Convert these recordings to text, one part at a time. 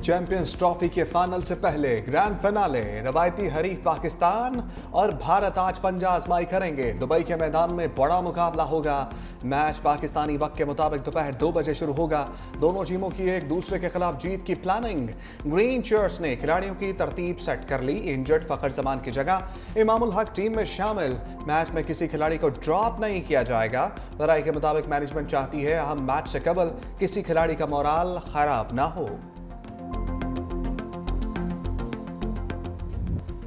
Champions trophy के final से पहले ग्रैंड फिनाले, रवायती हरीफ पाकिस्तान और भारत आज पंजा आजमाई करेंगे। दुबई के मैदान में बड़ा मुकाबला होगा। मैच पाकिस्तानी वक्त के मुताबिक दोपहर 2 बजे शुरू होगा। दोनों टीमों की एक दूसरे के खिलाफ जीत की प्लानिंग। ग्रीन शर्ट्स ने खिलाड़ियों की तरतीब सेट कर ली। इंजर्ड फखर जमान की जगह इमामुल हक टीम में शामिल। मैच में किसी खिलाड़ी को ड्रॉप नहीं किया जाएगा। राय के मुताबिक मैनेजमेंट चाहती है अहम मैच से कबल किसी खिलाड़ी का मोराल खराब ना हो।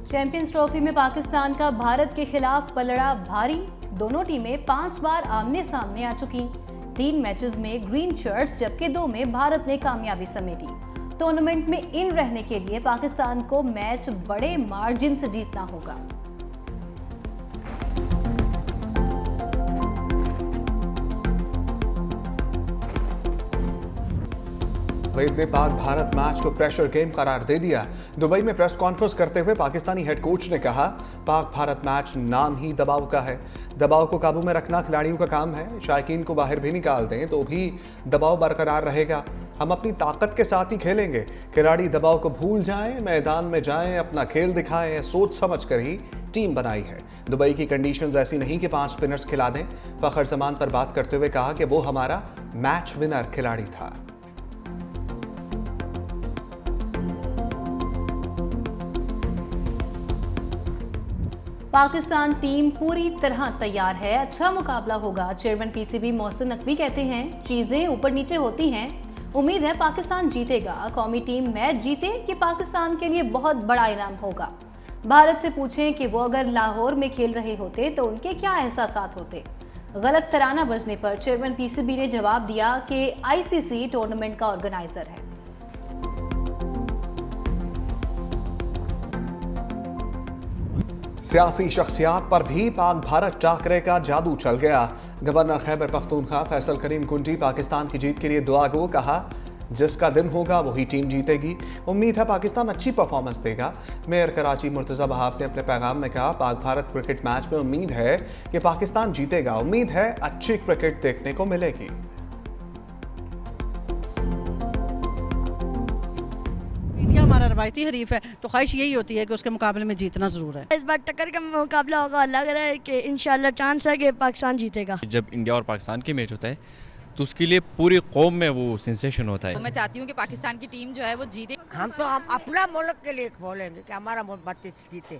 चैंपियंस ट्रॉफी में पाकिस्तान का भारत के खिलाफ पलड़ा भारी। दोनों टीमें 5 बार आमने सामने आ चुकी। 3 मैचेस में ग्रीन शर्ट्स जबकि 2 में भारत ने कामयाबी समेटी। टूर्नामेंट में इन रहने के लिए पाकिस्तान को मैच बड़े मार्जिन से जीतना होगा। फरीद ने पाक भारत मैच को प्रेशर गेम करार दे दिया। दुबई में प्रेस कॉन्फ्रेंस करते हुए पाकिस्तानी हेड कोच ने कहा, पाक भारत मैच नाम ही दबाव का है। दबाव को काबू में रखना खिलाड़ियों का काम है। शायकीन को बाहर भी निकाल दें तो भी दबाव बरकरार रहेगा। हम अपनी ताकत के साथ ही खेलेंगे। खिलाड़ी दबाव को भूल जाएं, मैदान में जाएं, अपना खेल दिखाएं। सोच समझ कर ही टीम बनाई है। दुबई की कंडीशंस ऐसी नहीं कि 5 स्पिनर्स खिला दें। फखर जमान पर बात करते हुए कहा कि वो हमारा मैच विनर खिलाड़ी था। पाकिस्तान टीम पूरी तरह तैयार है। अच्छा मुकाबला होगा। चेयरमैन पीसीबी मोहसिन नकवी कहते हैं, चीजें ऊपर नीचे होती हैं। उम्मीद है पाकिस्तान जीतेगा। कौमी टीम मैच जीते कि पाकिस्तान के लिए बहुत बड़ा इनाम होगा। भारत से पूछें कि वो अगर लाहौर में खेल रहे होते तो उनके क्या एहसासात होते। गलत तराना बजने पर चेयरमैन पीसीबी ने जवाब दिया कि आईसीसी टूर्नामेंट का ऑर्गेनाइजर है। सियासी शख्सियात पर भी पाक भारत टाकरे का जादू चल गया। गवर्नर खैबर पख्तूनख्वा फैसल करीम कुंजी पाकिस्तान की जीत के लिए दुआ गो। कहा, जिसका दिन होगा वही टीम जीतेगी। उम्मीद है पाकिस्तान अच्छी परफॉर्मेंस देगा। मेयर कराची मुर्तजा बहाब ने अपने पैगाम में कहा, पाक भारत क्रिकेट मैच में उम्मीद है कि पाकिस्तान जीतेगा। उम्मीद है अच्छी क्रिकेट देखने को मिलेगी। हमारा रवायती हरीफ है तो ख्वाहिश यही होती है कि उसके मुकाबले में जीतना जरूर है। इस बार टक्कर का मुकाबला होगा। लग रहा है कि इंशाल्लाह चांस है कि पाकिस्तान जीतेगा। जब इंडिया और पाकिस्तान के मैच होता है तो उसके लिए पूरी कौम में वो सेंसेशन होता है। तो मैं चाहती हूँ कि पाकिस्तान की टीम जो है वो जीते। हम अपना मुल्क के लिए बोलेंगे कि हमारा बच्चे जीते,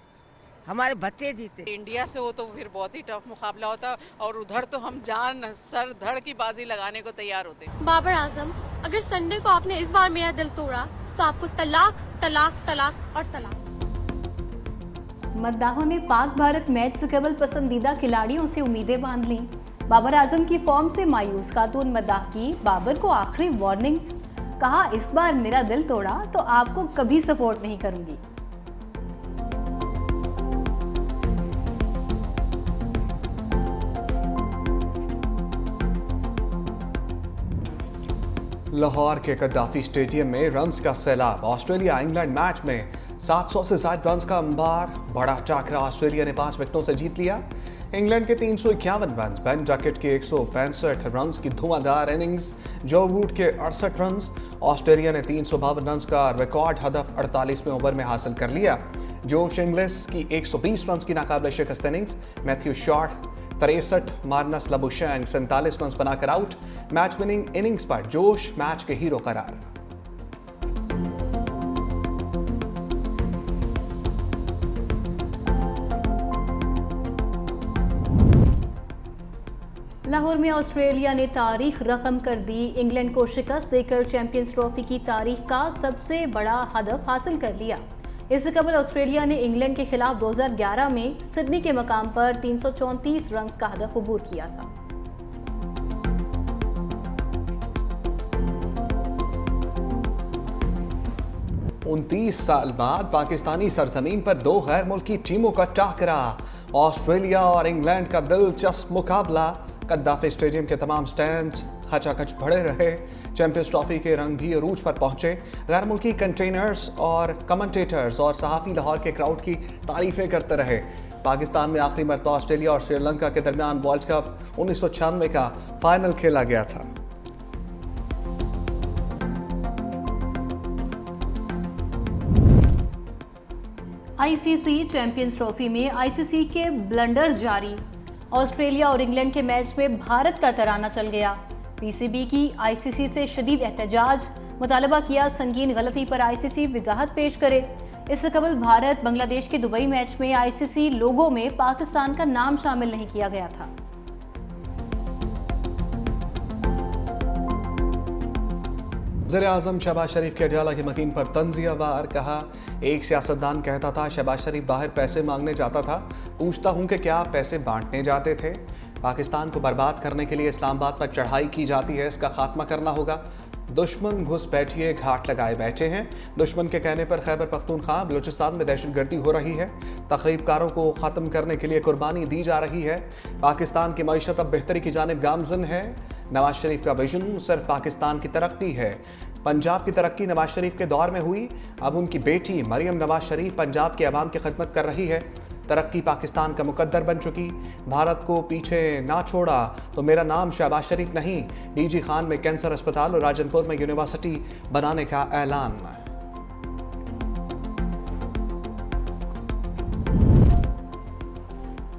हमारे बच्चे जीते। इंडिया से हो तो फिर बहुत ही टफ मुकाबला होता और उधर तो हम जान सर धड़ की बाजी लगाने को तैयार होते। बाबर आजम, अगर संडे को आपने इस बार मेरा दिल तोड़ा तो आपको तलाक तलाक तलाक और तलाक। मद्दाहों ने पाक भारत मैच से केवल पसंदीदा खिलाड़ियों से उम्मीदें बांध लीं। बाबर आजम की फॉर्म से मायूस खातून मद्दाह की बाबर को आखिरी वार्निंग। कहा, इस बार मेरा दिल तोड़ा तो आपको कभी सपोर्ट नहीं करूंगी। लाहौर के कद्दाफी स्टेडियम में रन्स का सैलाब। ऑस्ट्रेलिया इंग्लैंड मैच में 700 से ज्यादा रन्स का अंबार। बड़ा टाकरा ऑस्ट्रेलिया ने 5 विकेटों से जीत लिया। इंग्लैंड के 351 रन, बेन डकेट के 165 रन की धुआंधार इनिंग्स, जो रूट के 68 रन। ऑस्ट्रेलिया ने 352 रन का रिकॉर्ड हदफ 48वें ओवर में हासिल कर लिया। जोश इंग्लिस की 120 रन की नाकाबिले शिकस्त innings. Matthew Short 63, Marnus Labuschagne 47 run बनाकर आउट। मैच विनिंग इनिंग्स पर जोश मैच के हीरो करार। लाहौर में ऑस्ट्रेलिया ने तारीख रकम कर दी। इंग्लैंड को शिकस्त देकर चैंपियंस ट्रॉफी की तारीख का सबसे बड़ा हदफ हासिल कर लिया। इससे कबल ऑस्ट्रेलिया ने इंग्लैंड के खिलाफ 2011 में सिडनी के मकाम पर 334 रन का हदफ अबूर किया था। उनतीस साल बाद पाकिस्तानी सरजमीन पर 2 गैर मुल्की टीमों का टाकरा। ऑस्ट्रेलिया और इंग्लैंड का दिलचस्प मुकाबला। कद्दाफी स्टेडियम के तमाम स्टैंड खचाखच भरे रहे। चैंपियंस ट्रॉफी के रंग भी अरूज पर पहुंचे। गैर मुल्की कंटेनर्स और कमेंटेटर्स और सहाफ़ी लाहौर के क्राउड की तारीफें करते रहे। पाकिस्तान में आखिरी मरतबा ऑस्ट्रेलिया और श्रीलंका के दरमियान वर्ल्ड कप 1996 का फाइनल खेला गया था। आईसीसी चैंपियंस ट्रॉफी में आईसीसी के ब्लंडर जारी। ऑस्ट्रेलिया और इंग्लैंड के मैच में भारत का तराना चल गया। पीसीबी की आईसीसी से शदीद एहतजाज, मुतालबा किया संगीन गलती पर आईसीसी वजाहत पेश करे। इससे कबल भारत बांग्लादेश के दुबई मैच में आईसीसी लोगो में पाकिस्तान का नाम शामिल नहीं किया गया था। वज़ीर-ए-आज़म शहबाज शरीफ के अडयाला की मकीन पर तंज़ियावार, कहा एक सियासतदान कहता था शहबाज शरीफ बाहर पैसे मांगने जाता था, पूछता हूं कि क्या पैसे बांटने जाते थे। पाकिस्तान को बर्बाद करने के लिए इस्लामाबाद पर चढ़ाई की जाती है, इसका खात्मा करना होगा। दुश्मन घुस बैठिए घाट लगाए बैठे हैं। दुश्मन के कहने पर खैबर पख्तूनख्वा बलूचिस्तान में दहशतगर्दी हो रही है। तकरीबकारों को ख़त्म करने के लिए कुर्बानी दी जा रही है। पाकिस्तान की मईशत अब बेहतरी की जानिब गामजन है। नवाज शरीफ का विजन सिर्फ पाकिस्तान की तरक्की है। पंजाब की तरक्की नवाज शरीफ के दौर में हुई, अब उनकी बेटी मरियम नवाज शरीफ पंजाब के अवाम की खिदमत कर रही है। तरक्की पाकिस्तान का मुकद्दर बन चुकी। भारत को पीछे ना छोड़ा तो मेरा नाम शहबाज शरीफ नहीं। डीजी खान में कैंसर अस्पताल और राजनपुर में यूनिवर्सिटी बनाने का ऐलान।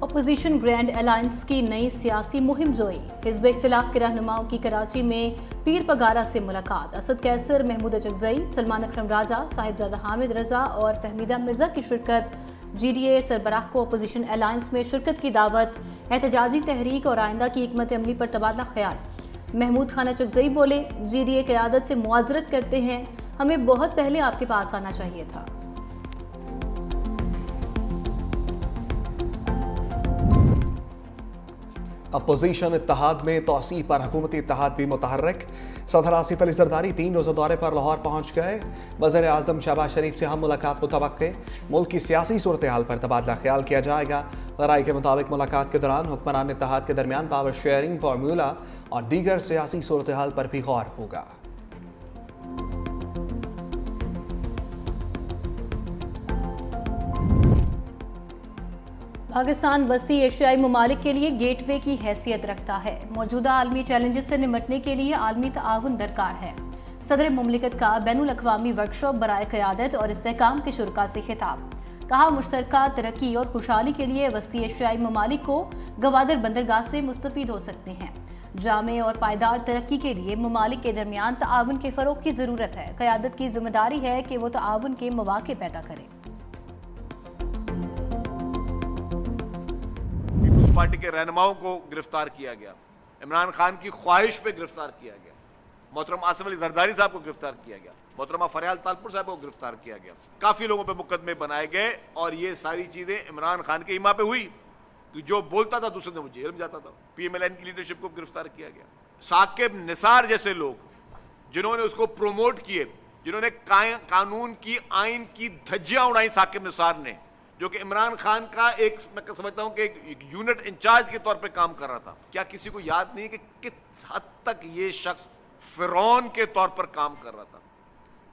अपोजिशन ग्रैंड अलायंस की नई सियासी मुहिम जोई। हिज़्ब इख्तिलाफ के रहनुमाओं की कराची में पीर पगारा से मुलाकात। असद कैसर, महमूद अचकजई, सलमान अकरम राजा, साहिबजादा हामिद रजा और फहमीदा मिर्जा की शिरकत। जीडीए सरबराह को अपोजिशन अलायंस में शिरकत की दावत। एहतजाजी तहरीक और आइंदा की हिकमत अमली पर तबादला ख्याल। महमूद खान अचकजई बोले, जीडीए क़यादत से मुआज़रत करते हैं, हमें बहुत पहले आपके पास आना चाहिए था। अपोजिशन इत्तेहाद में तोसी पर हुकूमती इत्तेहाद भी मुतहर्रिक। सदर आसिफ अली जरदारी 3 रोज़ा दौरे पर लाहौर पहुँच गए। वज़ीर-ए-आज़म शहबाज शरीफ से हम मुलाकात मुतवक्के। मुल्क की सियासी सूरत हाल पर तबादला ख्याल किया जाएगा। ज़राए के मुताबिक मुलाकात के दौरान हुक्मरान इत्तेहाद के दरमियान पावर शेयरिंग फार्मूला और दीगर सियासी सूरत हाल पर भी गौर होगा। पाकिस्तान वस्ती एशियाई ममालिक के लिए गेटवे की हैसियत रखता है। मौजूदा आलमी चैलेंजेस से निपटने के लिए आलमी ताउन दरकार है। सदर मुमलिकत का बैनुल अक़वामी वर्कशॉप बराए क़यादत और इस्तेहकाम के शुरका से खिताब। कहा, मुश्तरका तरक्की और खुशहाली के लिए वस्ती एशियाई ममालिक को गवादर बंदरगाह से मुस्तफ़ीद हो सकते हैं। जामे और पायदार तरक्की के लिए ममालिक के दरमियान ताउन के फ़रोग़ की ज़रूरत है। क़यादत की जिम्मेदारी है कि वो ताउन के मौक़े पैदा करें। पार्टी के रहनुमाओं को गिरफ्तार किया गया, इमरान खान की ख्वाहिश पे गिरफ्तार किया गया, मोहतरम आसिफ अली जरदारी साहब को गिरफ्तार किया गया, मोहतरमा फरियाल तालपुर साहब को गिरफ्तार किया गया, काफी लोगों पे मुकदमे बनाए गए और ये सारी चीजें इमरान खान के इमा पे हुई कि जो बोलता था दूसरे दिन वो जेल में जाता था। पीएमएलएन की लीडरशिप को गिरफ्तार किया गया। साकिब निसार जैसे लोग जिन्होंने उसको प्रोमोट किए, जिन्होंने कानून की आइन की धज्जियां उड़ाई, साकिब निसार ने, जो कि इमरान खान का एक, मैं समझता हूं कि एक यूनिट इंचार्ज के तौर पे काम कर रहा था। क्या किसी को याद नहीं कि किस हद तक ये शख्स फिरौन के तौर पर काम कर रहा था,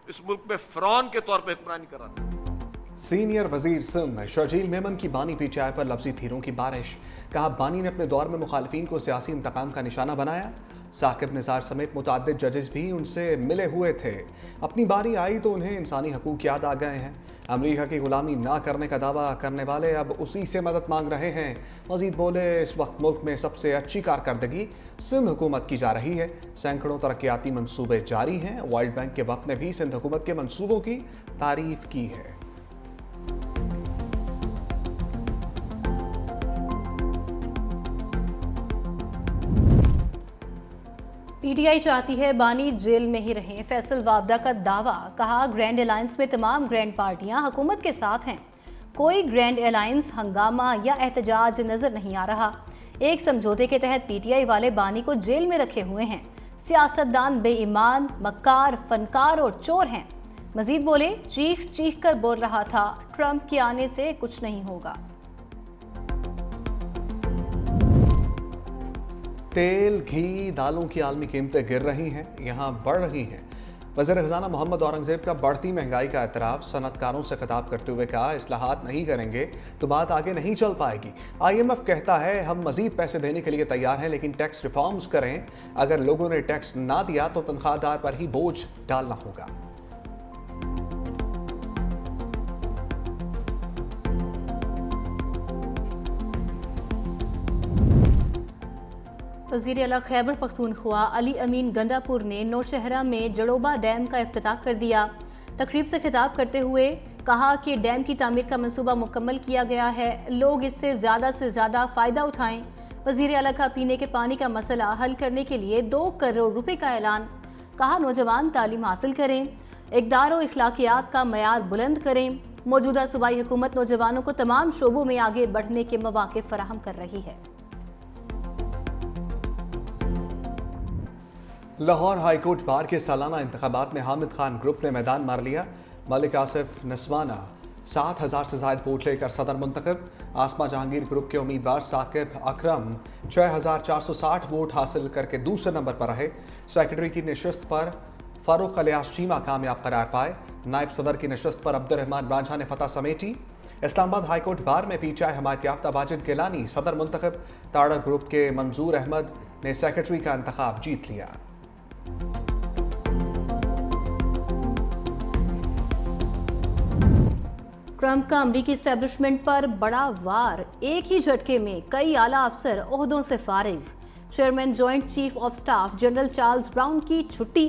इस मुल्क में फिरौन के तौर पर हुक्मरानी कर रहा था। सीनियर वजीर सिंध शर्जील मेमन की बानी पीटीआई पर लफ्जी तीरों की बारिश। कहा, बानी ने अपने दौर में मुखालिफिन को सियासी इंतकाम का निशाना बनाया। साकिब निसार समेत मुतअद्दिद जजेस भी उनसे मिले हुए थे। अपनी बारी आई तो उन्हें इंसानी हकूक याद आ गए हैं। अमेरिका की गुलामी ना करने का दावा करने वाले अब उसी से मदद मांग रहे हैं। मजीद बोले, इस वक्त मुल्क में सबसे अच्छी कारकर्दगी सिंध हुकूमत की जा रही है। सैकड़ों तरक्याती मंसूबे जारी हैं। वर्ल्ड बैंक के वक्त ने भी सिंध हुकूमत के मंसूबों की तारीफ की है। पीटीआई चाहती है बानी जेल में ही रहें। फैसल वावदा का दावा। कहा, ग्रैंड अलायंस में तमाम ग्रैंड पार्टियां हुकूमत के साथ हैं। कोई ग्रैंड अलायंस हंगामा या एहतजाज नजर नहीं आ रहा। एक समझौते के तहत पीटीआई वाले बानी को जेल में रखे हुए हैं। सियासतदान बेईमान, मक्कार, फनकार और चोर हैं। मजीद बोले, चीख चीख कर बोल रहा था, ट्रंप के आने से कुछ नहीं होगा। तेल, घी, दालों की आलमी कीमतें गिर रही हैं, यहाँ बढ़ रही हैं। वज़ीर ख़ज़ाना मोहम्मद औरंगज़ेब का बढ़ती महंगाई का एतराफ़। सनअतकारों से खिताब करते हुए कहा, इस्लाहात नहीं करेंगे तो बात आगे नहीं चल पाएगी। IMF कहता है, हम मज़ीद पैसे देने के लिए तैयार हैं, लेकिन टैक्स रिफॉर्म्स करें। अगर लोगों ने टैक्स ना दिया तो तनख्वाहदार पर ही बोझ डालना होगा। वज़ीर आला खैबर पख्तूनख्वा अली अमीन गंडापुर ने नौशहरा में जड़ोबा डैम का इफ्तिताह कर दिया। तकरीब से खिताब करते हुए कहा कि डैम की तामीर का मंसूबा मुकम्मल किया गया है, लोग इससे ज़्यादा फ़ायदा उठाएं। वज़ीर आला का पीने के पानी का मसला हल करने के लिए 2 करोड़ रुपए का ऐलान। कहा नौजवान तालीम हासिल करें, इक़दार और इखलाकियात का मयार बुलंद करें। मौजूदा सूबाई हुकूमत नौजवानों को तमाम शोबों में आगे बढ़ने के मौके फराहम कर रही है। लाहौर हाईकोर्ट बार के सालाना इंतखाबात में हामिद खान ग्रुप ने मैदान मार लिया। मलिक आसिफ नस्वाना 7,000 से ज़ायद वोट लेकर सदर मुंतखब। आसमा जहांगीर ग्रुप के उम्मीदवार साकिब अकरम 6,460 वोट हासिल करके दूसरे नंबर पर रहे। सेक्रेटरी की नशस्त पर फारूक अलियास चीमा कामयाब करार पाए। नायब सदर की नशस्त पर अब्दुर्रहमान रांझा ने फतह समेटी। इस्लामाबाद हाईकोर्ट बार में पीछाए हमायत याफ्ता वाजिद गिलानी सदर मुंतखब। ताड़र ग्रुप के मंजूर अहमद ने सेक्रेटरी का इंतखाब जीत लिया। ट्रंप का अमरीकी इस्टेब्लिशमेंट पर बड़ा वार, एक ही झटके में कई आला अफसर ओहदों से फारिग। Chairman joint chief of staff general Charles Brown की छुट्टी।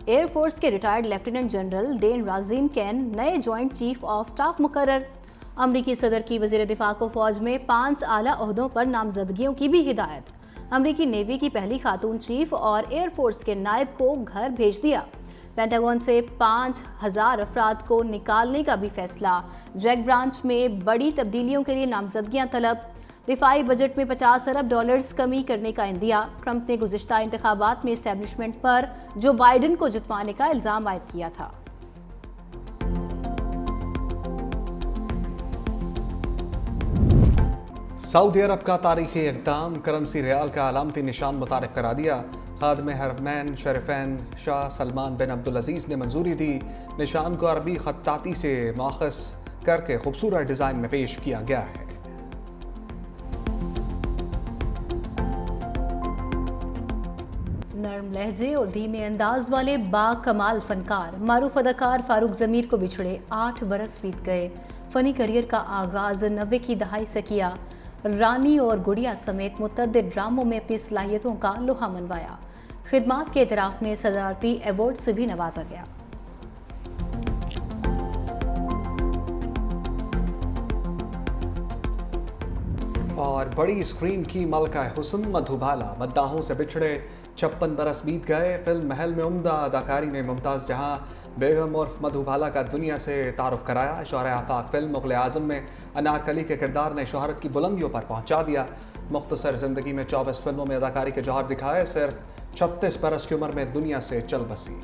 एयरफोर्स के retired lieutenant general Dan Razin Caine नए जॉइंट चीफ ऑफ स्टाफ मुकर्रर। अमरीकी सदर की वजीर दिफा को फौज में 5 आला ओहदों पर नामजदगियों की भी हिदायत। अमरीकी नेवी की पहली खातून चीफ और एयरफोर्स के नायब को घर भेज दिया। पेंटागन से 5,000 अफराद को निकालने का भी फैसला। जैक ब्रांच में बड़ी तब्दीलियों के लिए नामजदगियां तलब। दिफाई बजट में $50 अरब कमी करने का इंदिया। ट्रंप ने गुज़िश्ता इंतखाबात में इस्टेब्लिशमेंट पर जो बाइडन को जितवाने का इल्ज़ाम आयद किया था। सऊदी अरब का तारीखी इक़दाम, करेंसी रियाल का अलामती निशान मुतारिफ करा दिया। खादिम हरमैन शरीफैन शाह सलमान बिन अब्दुल अजीज़ ने मंजूरी दी। निशान को अरबी खत्ताती से माखज़ करके खूबसूरत डिज़ाइन में पेश किया गया है। नर्म लहजे और धीमे अंदाज वाले बाकमाल फनकार मारूफ अदाकार फारूक ज़मीर को बिछड़े 8 बरस बीत गए। फ़नी करियर का आगाज़ 90 की दहाई से किया। रानी और गुड़िया समेत मुतअद्दिद ड्रामों में अपनी सलाहियतों का लोहा मनवाया। खिदमात के एतराफ़ में सदारती अवार्ड से भी नवाजा गया। और बड़ी स्क्रीन की मलका हुस्न मधुबाला मद्दाहों से बिछड़े 56 बरस बीत गए। फिल्म महल में उम्दा अदाकारी ने मुमताज़ जहां बेगम उर्फ मधुबाला का दुनिया से तारुफ कराया। शौहर आफाक फिल्म मुग़ल आज़म में अनारकली के किरदार ने शोहरत की बुलंदियों पर पहुंचा दिया। मुख्तसर ज़िंदगी में 24 फिल्मों में अदाकारी के जौहर दिखाए। सिर्फ 36 बरस की उम्र में दुनिया से चल बसी।